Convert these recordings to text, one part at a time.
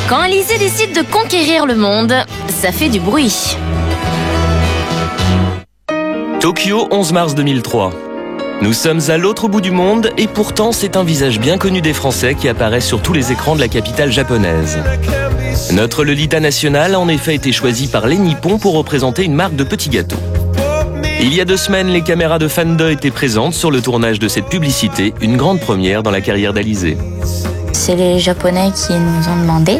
Quand Alizé décide de conquérir le monde, ça fait du bruit. Tokyo, 11 mars 2003. Nous sommes à l'autre bout du monde et pourtant c'est un visage bien connu des Français qui apparaît sur tous les écrans de la capitale japonaise. Notre Lolita nationale a en effet été choisie par les Nippons pour représenter une marque de petits gâteaux. Il y a 2 semaines, les caméras de Fanda étaient présentes sur le tournage de cette publicité, une grande première dans la carrière d'Alizé. C'est les Japonais qui nous ont demandé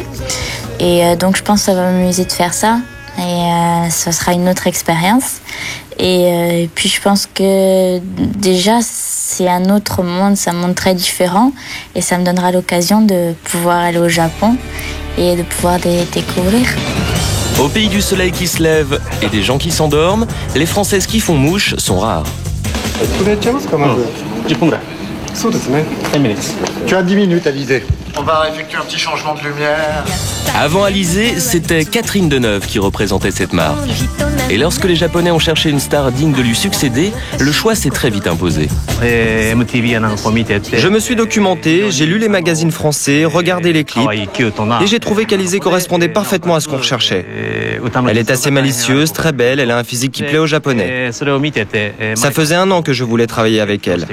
et donc je pense que ça va m'amuser de faire ça et ça sera une autre expérience. Et puis je pense que déjà c'est un autre monde, c'est un monde très différent et ça me donnera l'occasion de pouvoir aller au Japon et de pouvoir découvrir. Au pays du soleil qui se lève et des gens qui s'endorment, les Françaises qui font mouche sont rares. Tu as 10 minutes, Alizé. On va effectuer un petit changement de lumière. Avant Alizé, c'était Catherine Deneuve qui représentait cette marque. Et lorsque les Japonais ont cherché une star digne de lui succéder, le choix s'est très vite imposé. Je me suis documenté, j'ai lu les magazines français, regardé les clips et j'ai trouvé qu'Alizé correspondait parfaitement à ce qu'on recherchait. Elle est assez malicieuse, très belle, elle a un physique qui plaît aux Japonais. Ça faisait 1 an que je voulais travailler avec elle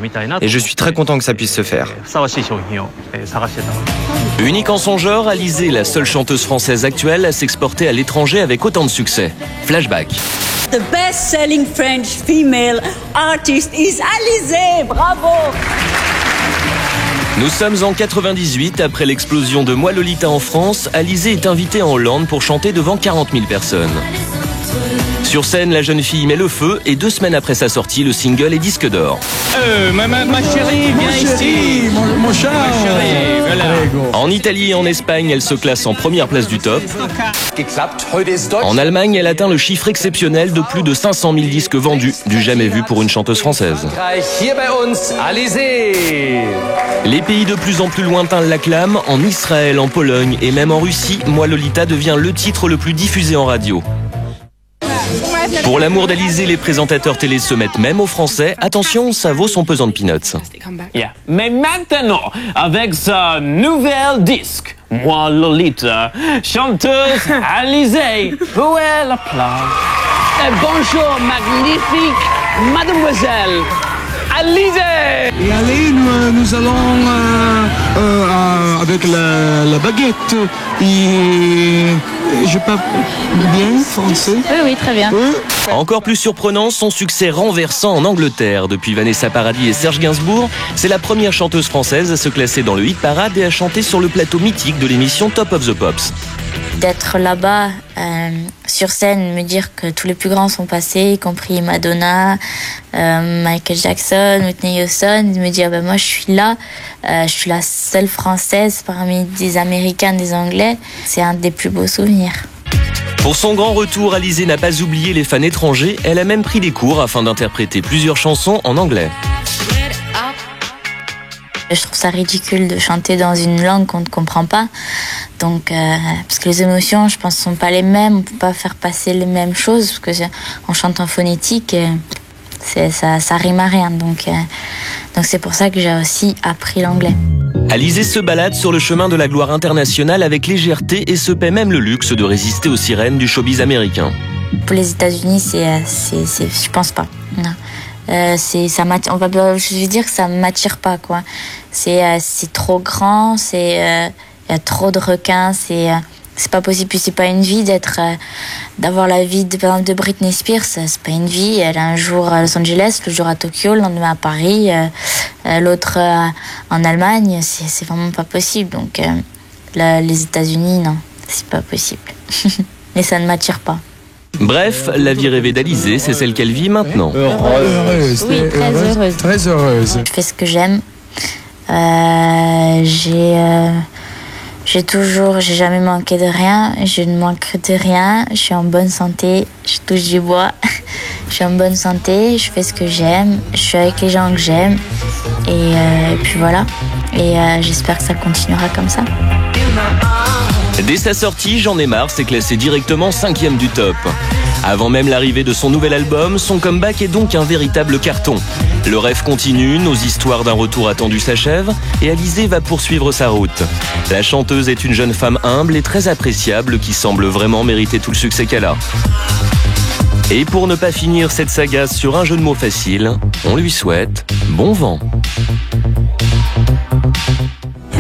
et je suis très content que ça puisse se faire. Unique en son genre, Alizé est la seule chanteuse française actuelle à s'exporter à l'étranger avec autant de succès. Flashback. The best-selling French female artist is Alizé. Bravo! Nous sommes en 98, après l'explosion de Moi Lolita en France, Alizé est invitée en Hollande pour chanter devant 40 000 personnes. Sur scène, la jeune fille met le feu et 2 semaines après sa sortie, le single est disque d'or. Ma chérie, viens ici. Mon chat. Voilà. En Italie et en Espagne, elle se classe en première place du top. En Allemagne, elle atteint le chiffre exceptionnel de plus de 500 000 disques vendus, du jamais vu pour une chanteuse française. Les pays de plus en plus lointains l'acclament. En Israël, en Pologne et même en Russie, Moi Lolita devient le titre le plus diffusé en radio. Pour l'amour d'Alizé, les présentateurs télé se mettent même aux Français. Attention, ça vaut son pesant de peanuts. Yeah. Mais maintenant, avec ce nouvel disque, Moi Lolita, chanteuse Alizé, où est l'applause? Et bonjour, magnifique mademoiselle Alizé. Et allez, nous allons avec la baguette. Et je parle bien français. Oui, très bien. Encore plus surprenant, son succès renversant en Angleterre. Depuis Vanessa Paradis et Serge Gainsbourg, c'est la première chanteuse française à se classer dans le hit parade et à chanter sur le plateau mythique de l'émission Top of the Pops. D'être là-bas, sur scène, me dire que tous les plus grands sont passés, y compris Madonna, Michael Jackson, Whitney Houston, de me dire moi je suis là, je suis la seule française parmi des Américains, des Anglais, c'est un des plus beaux souvenirs. Pour son grand retour, Alizé n'a pas oublié les fans étrangers, elle a même pris des cours afin d'interpréter plusieurs chansons en anglais. Je trouve ça ridicule de chanter dans une langue qu'on ne comprend pas. Donc, parce que les émotions, je pense, sont pas les mêmes. On peut pas faire passer les mêmes choses parce que on chante en phonétique, ça rime à rien. Donc c'est pour ça que j'ai aussi appris l'anglais. Alizé se balade sur le chemin de la gloire internationale avec légèreté et se paie même le luxe de résister aux sirènes du showbiz américain. Pour les États-Unis, je pense pas. Non. Je veux dire que ça m'attire pas, quoi. C'est trop grand, il y a trop de requins, c'est pas possible. Puis c'est pas une vie d'avoir la vie par exemple de Britney Spears, c'est pas une vie. Elle a un jour à Los Angeles, le jour à Tokyo, le lendemain à Paris, l'autre en Allemagne, c'est vraiment pas possible. Donc les États-Unis, non, c'est pas possible. Mais ça ne m'attire pas. Bref, la vie rêvée d'Alizé, c'est celle qu'elle vit maintenant. Heureuse. Oui, très heureuse. Très heureuse. Je fais ce que j'aime. J'ai jamais manqué de rien. Je ne manque de rien. Je suis en bonne santé. Je touche du bois. Je suis en bonne santé. Je fais ce que j'aime. Je suis avec les gens que j'aime. Et puis voilà. Et j'espère que ça continuera comme ça. Dès sa sortie, J'en ai marre s'est classé directement 5e du top. Avant même l'arrivée de son nouvel album, son comeback est donc un véritable carton. Le rêve continue, nos histoires d'un retour attendu s'achèvent et Alizée va poursuivre sa route. La chanteuse est une jeune femme humble et très appréciable qui semble vraiment mériter tout le succès qu'elle a. Et pour ne pas finir cette saga sur un jeu de mots facile, on lui souhaite bon vent.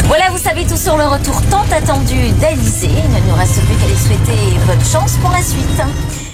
Voilà, vous savez tout sur le retour tant attendu d'Alizée. Il ne nous reste plus qu'à lui souhaiter bonne chance pour la suite.